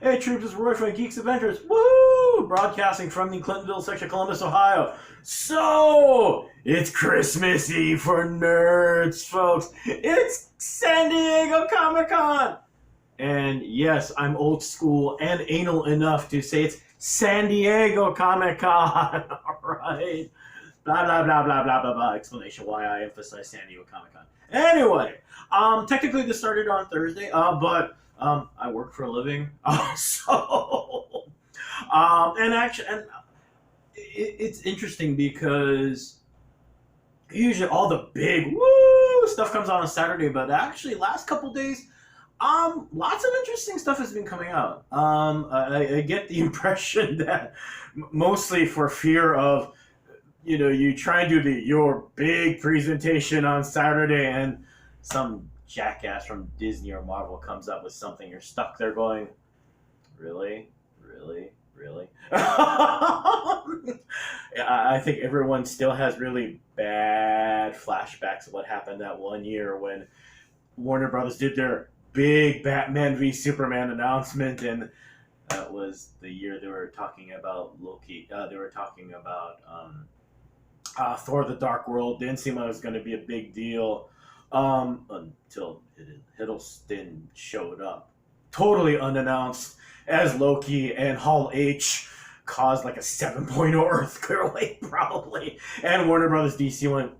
Hey troops, it's Roy from Geeks Adventures. Woo! Broadcasting from the Clintonville section of Columbus, Ohio. So, it's Christmas Eve for nerds, folks. It's San Diego Comic-Con. And yes, I'm old school and anal enough to say it's San Diego Comic-Con. Alright? Blah, blah, blah, blah, blah, blah, blah. Explanation why I emphasize San Diego Comic-Con. Anyway, technically this started on Thursday, but I work for a living, and actually, it's interesting because usually all the big woo stuff comes out on Saturday, but actually, last couple days, lots of interesting stuff has been coming out. I get the impression that mostly for fear of, you try and do your big presentation on Saturday, and some jackass from Disney or Marvel comes up with something, you're stuck there going, really? I think everyone still has really bad flashbacks of what happened that one year when Warner Brothers did their big Batman v Superman announcement, and that was the year they were talking about Loki. They were talking about Thor: The Dark World. Didn't seem like it was going to be a big deal until Hiddleston showed up, totally unannounced, as Loki, and Hall H caused like a 7.0 earthquake, probably. And Warner Brothers DC went,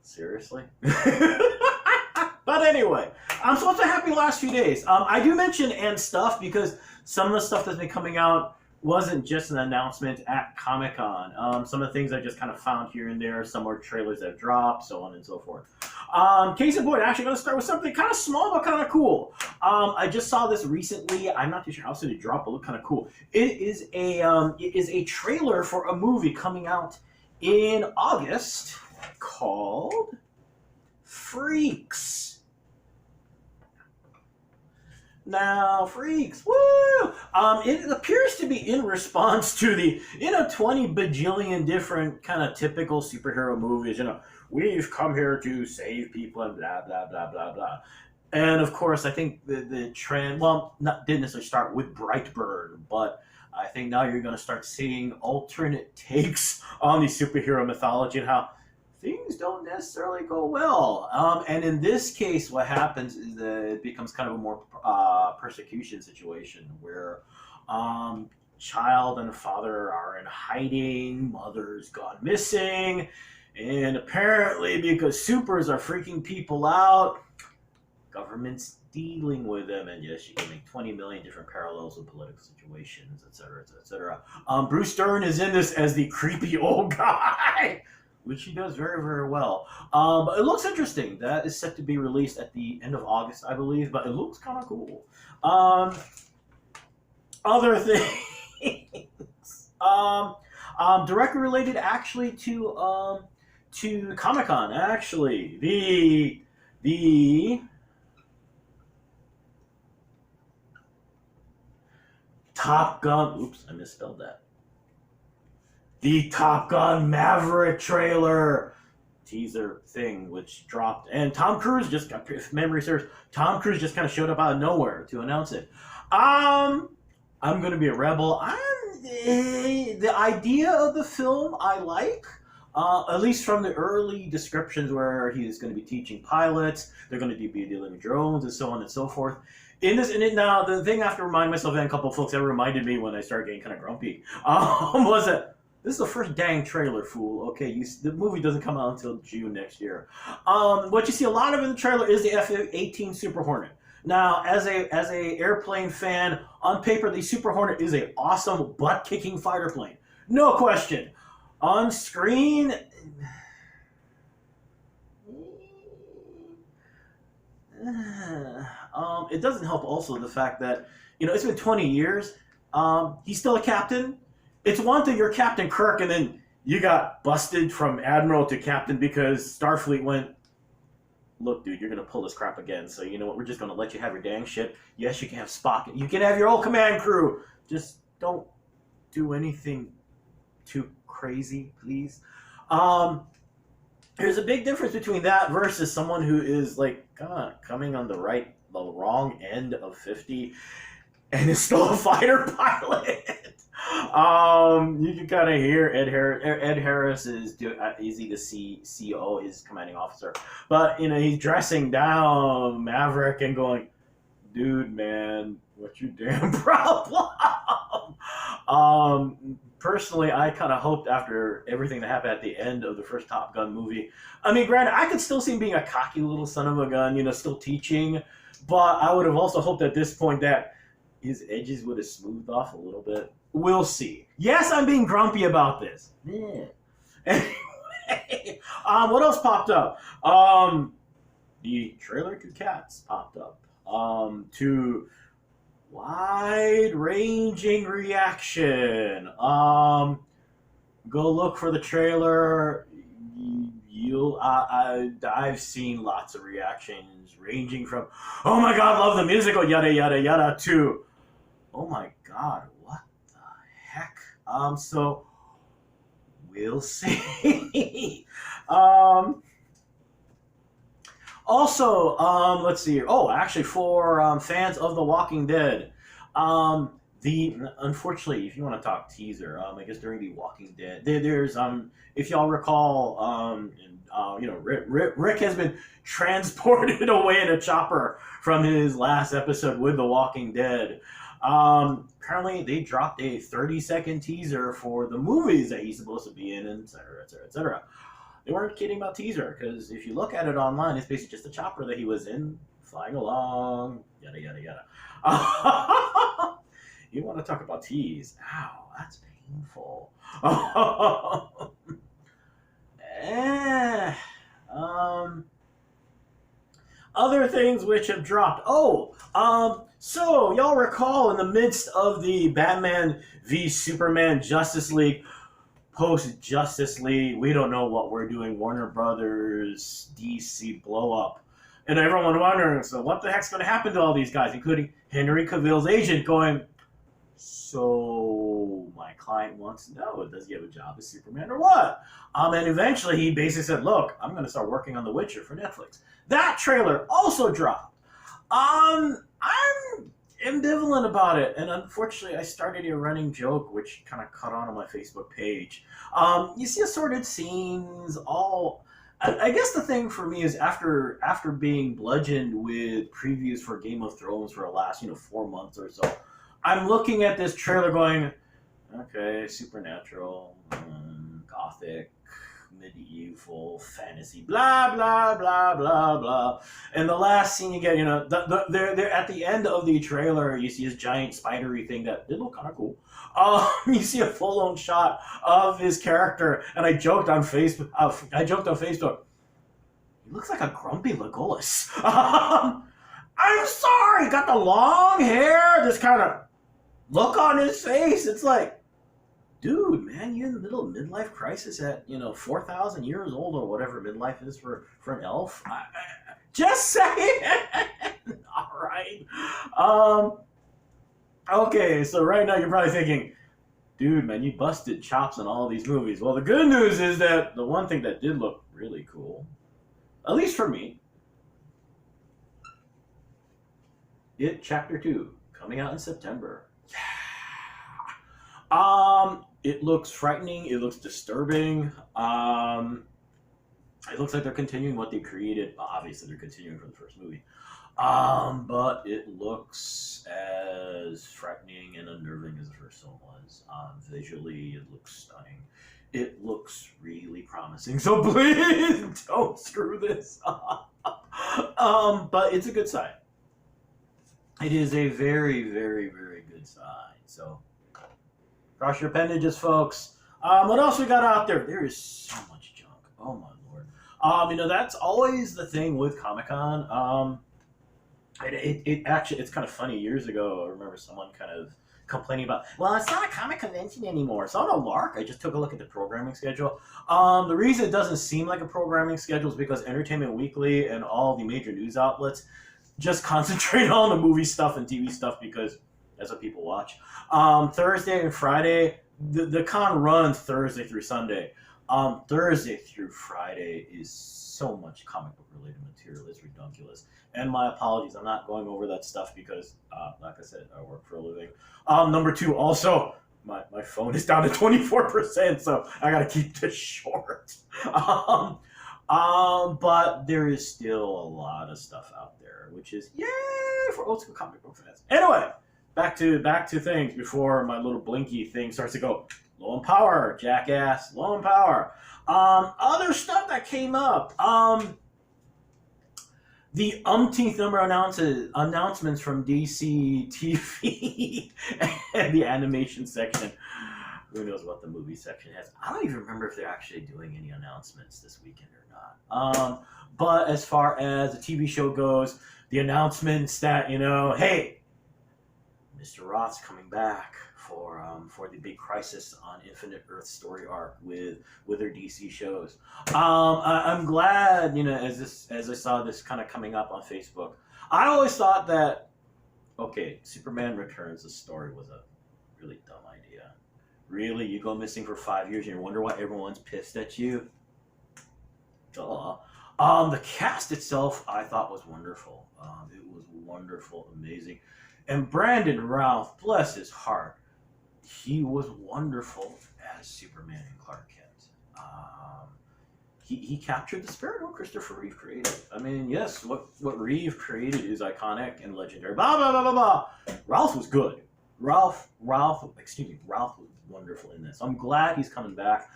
seriously? But anyway, so it's a happy last few days. I do mention and stuff because some of the stuff that's been coming out wasn't just an announcement at Comic-Con. Some of the things I just kind of found here and there, some more trailers that have dropped, so on and so forth. Case in point, actually going to start with something kind of small but kind of cool. I just saw this recently. I'm not too sure how soon it dropped, but it looked kind of cool. It is a trailer for a movie coming out in August called Freaks. Now, Freaks, woo! It appears to be in response to the, 20 bajillion different kind of typical superhero movies. We've come here to save people and blah, blah, blah, blah, blah. And of course, I think the trend, didn't necessarily start with Brightburn, but I think now you're going to start seeing alternate takes on the superhero mythology and how things don't necessarily go well. And in this case, what happens is that it becomes kind of a more persecution situation where child and father are in hiding, mother's gone missing, and apparently because supers are freaking people out, government's dealing with them, and yes, you can make 20 million different parallels in political situations, etc., etc. Bruce Dern is in this as the creepy old guy, which he does very, very well. But it looks interesting. That is set to be released at the end of August, I believe, but it looks kind of cool. Other things. Directly related, actually, to Comic-Con, actually. The Top Gun... Oops, I misspelled that. The Top Gun Maverick trailer teaser thing, which dropped, and Tom Cruise just, if memory serves, Tom Cruise just kind of showed up out of nowhere to announce it. I'm gonna be a rebel. The idea of the film I like, at least from the early descriptions where he's going to be teaching pilots, they're going to be dealing with drones and so on and so forth. Now the thing I have to remind myself, and a couple of folks that reminded me when I started getting kind of grumpy, was that this is the first dang trailer, fool. Okay, the movie doesn't come out until June next year. What you see a lot of in the trailer is the F-18 Super Hornet. Now, as a airplane fan, on paper, the Super Hornet is an awesome butt-kicking fighter plane. No question. On screen, it doesn't help also the fact that, it's been 20 years. He's still a captain. It's one thing you're Captain Kirk and then you got busted from Admiral to Captain because Starfleet went, look, dude, you're going to pull this crap again. So you know what? We're just going to let you have your dang ship. Yes, you can have Spock. You can have your whole command crew. Just don't do anything too crazy, please. There's a big difference between that versus someone who is like coming on the wrong end of 50. and is still a fighter pilot. You can kind of hear Ed Harris is easy to see CO, his commanding officer, but he's dressing down Maverick and going, dude, man, what's your damn problem? Personally, I kind of hoped after everything that happened at the end of the first Top Gun movie. I mean, granted, I could still see him being a cocky little son of a gun, still teaching, but I would have also hoped at this point that his edges would have smoothed off a little bit. We'll see. Yes, I'm being grumpy about this. Yeah. Anyway, what else popped up? The trailer to Cats popped up. To wide-ranging reaction. Go look for the trailer. I've seen lots of reactions ranging from, oh my god, love the musical, yada yada yada, to, oh my god, what the heck? So we'll see. Also, let's see here. Oh, actually, for fans of The Walking Dead, unfortunately, if you want to talk teaser, I guess during The Walking Dead, there's if y'all recall, Rick has been transported away in a chopper from his last episode with The Walking Dead. Apparently, they dropped a 30-second teaser for the movies that he's supposed to be in, and et cetera, et cetera, et cetera. They weren't kidding about teaser, because if you look at it online, it's basically just a chopper that he was in, flying along, yada, yada, yada. You want to talk about tease. Ow, that's painful. Other things which have dropped. So y'all recall in the midst of the Batman v Superman Justice League, post Justice League, we don't know what we're doing, Warner Brothers, DC blow up. And everyone wondering, so what the heck's going to happen to all these guys, including Henry Cavill's agent going, so my client wants to know, does he have a job as Superman or what? And eventually he basically said, look, I'm going to start working on The Witcher for Netflix. That trailer also dropped. I'm ambivalent about it, and unfortunately I started a running joke which kind of caught on my Facebook page. You see assorted scenes, I guess the thing for me is after being bludgeoned with previews for Game of Thrones for the last 4 months or so, I'm looking at this trailer going, okay, supernatural, gothic, medieval, fantasy, blah, blah, blah, blah, blah. And the last scene you get, they're at the end of the trailer, you see this giant spidery thing that did look kind of cool. You see a full-on shot of his character, and I joked on Facebook, he looks like a grumpy Legolas. I'm sorry, got the long hair, this kind of look on his face. It's like, dude, man, you're in the middle of midlife crisis at 4,000 years old or whatever midlife is for an elf. Just saying. All right. Okay, so right now you're probably thinking, dude, man, you busted chops in all these movies. Well, the good news is that the one thing that did look really cool, at least for me, It Chapter 2 coming out in September. Yeah. It looks frightening. It looks disturbing. It looks like they're continuing what they created. Obviously, they're continuing from the first movie. But it looks as frightening and unnerving as the first one was. Visually, it looks stunning. It looks really promising. So please don't screw this up. But it's a good sign. It is a very, very, very good sign. So cross your appendages, folks. What else we got out there? There is so much junk. Oh my lord. That's always the thing with Comic-Con. It actually, it's kind of funny. Years ago, I remember someone kind of complaining about, well, it's not a comic convention anymore. It's not a lark. I just took a look at the programming schedule. The reason it doesn't seem like a programming schedule is because Entertainment Weekly and all the major news outlets just concentrate on the movie stuff and TV stuff because that's what people watch. Thursday and Friday, the con runs Thursday through Sunday. Thursday through Friday is so much comic book related material, it's ridiculous. and my apologies. I'm not going over that stuff because, like I said, I work for a living. Number two, also, my phone is down to 24%, so I gotta keep this short. But there is still a lot of stuff out there, which is yay for old school comic book fans. Anyway, back to things before my little blinky thing starts to go low in power, jackass, low in power. Other stuff that came up. The umpteenth number announcements from DC TV and the animation section. Who knows what the movie section has? I don't even remember if they're actually doing any announcements this weekend or not. But as far as the TV show goes, the announcements that, hey, Mr. Roth's coming back for the big Crisis on Infinite Earth story arc with their DC shows. I'm glad, as I saw this kind of coming up on Facebook. I always thought that, okay, Superman Returns, the story was a really dumb idea. Really, you go missing for 5 years and you wonder why everyone's pissed at you? Duh. The cast itself, I thought, was wonderful. It was wonderful, amazing. And Brandon Routh, bless his heart, he was wonderful as Superman and Clark Kent. He captured the spirit of what Christopher Reeve created. I mean, yes, what Reeve created is iconic and legendary. Blah, blah, blah, blah, blah. Ralph was good. Ralph was wonderful in this. I'm glad he's coming back.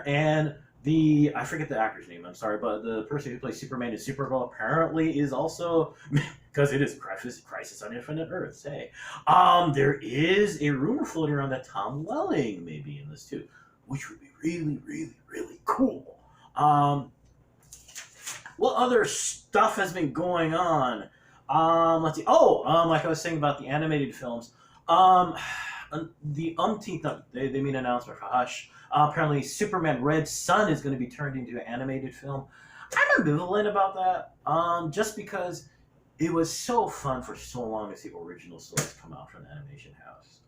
And I forget the actor's name, I'm sorry, but the person who plays Superman in Supergirl apparently is also, because it is Crisis on Infinite Earths, hey. There is a rumor floating around that Tom Welling may be in this too, which would be really, really, really cool. What other stuff has been going on? Let's see. Like I was saying about the animated films, the umpteenth, they made an announcement for Hush. Apparently, Superman Red Sun is going to be turned into an animated film. I'm ambivalent about that, just because it was so fun for so long to see original stories come out from the animation house.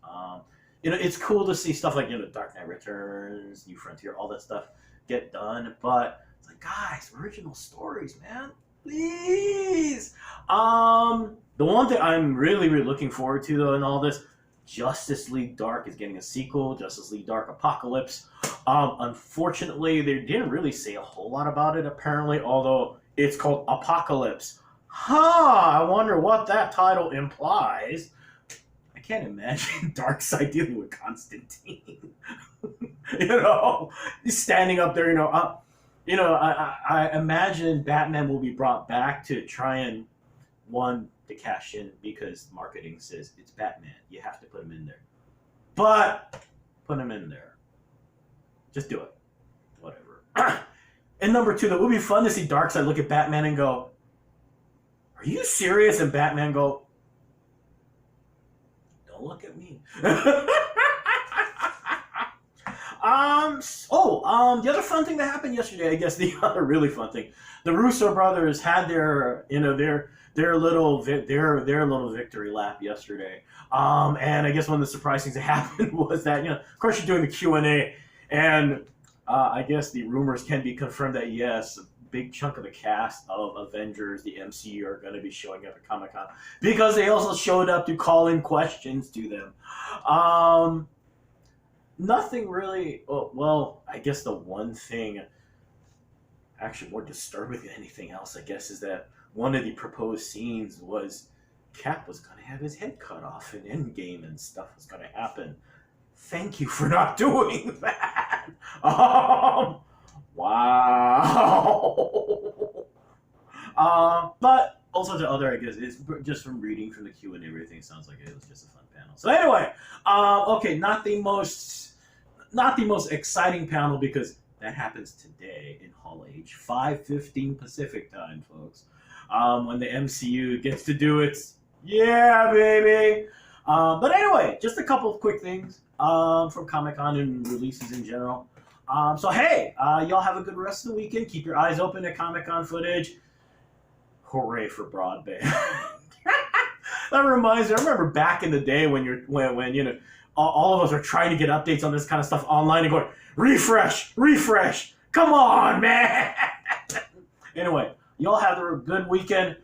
It's cool to see stuff like Dark Knight Returns, New Frontier, all that stuff get done, but it's like, guys, original stories, man, please. The one thing I'm really, really looking forward to, though, in all this, Justice League Dark is getting a sequel, Justice League Dark Apocalypse. Unfortunately, they didn't really say a whole lot about it, apparently, although it's called Apocalypse. I wonder what that title implies. I can't imagine Darkseid dealing with Constantine. He's standing up there, I imagine Batman will be brought back to try and, to cash in, because marketing says it's Batman. You have to put him in there. But put him in there. Just do it. Whatever. And number two, that would be fun to see Darkseid look at Batman and go, "Are you serious?" And Batman go, "Don't look at me." The other fun thing that happened yesterday, I guess the other really fun thing, the Russo brothers had their little victory lap yesterday. And I guess one of the surprising things that happened was that, of course you're doing the Q&A, and I guess the rumors can be confirmed that yes, a big chunk of the cast of Avengers, the MCU, are going to be showing up at Comic-Con, because they also showed up to call in questions to them. Nothing really, I guess the one thing actually more disturbing than anything else, I guess, is that one of the proposed scenes was Cap was going to have his head cut off in Endgame and stuff was going to happen. Thank you for not doing that. Wow. But also the other, I guess, is just from reading from the Q&A and everything, sounds like it was just a fun panel. So anyway, okay, not the most exciting panel, because that happens today in Hall H, 5:15 Pacific time, folks. When the MCU gets to do its, yeah, baby. But anyway, just a couple of quick things from Comic-Con and releases in general. So hey, y'all have a good rest of the weekend. Keep your eyes open at Comic-Con footage. Hooray for broadband. That reminds me, I remember back in the day when all of us are trying to get updates on this kind of stuff online and going, refresh, come on, man. Anyway, y'all have a good weekend.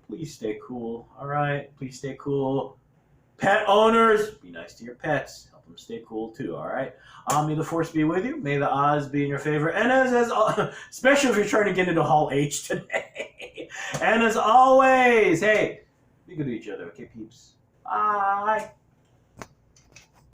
please stay cool. All right, please stay cool. Pet owners, be nice to your pets. Help them stay cool too. All right. May the force be with you. May the odds be in your favor. And as especially if you're trying to get into Hall H today. And as always, hey, be good to each other. Okay, peeps. Bye.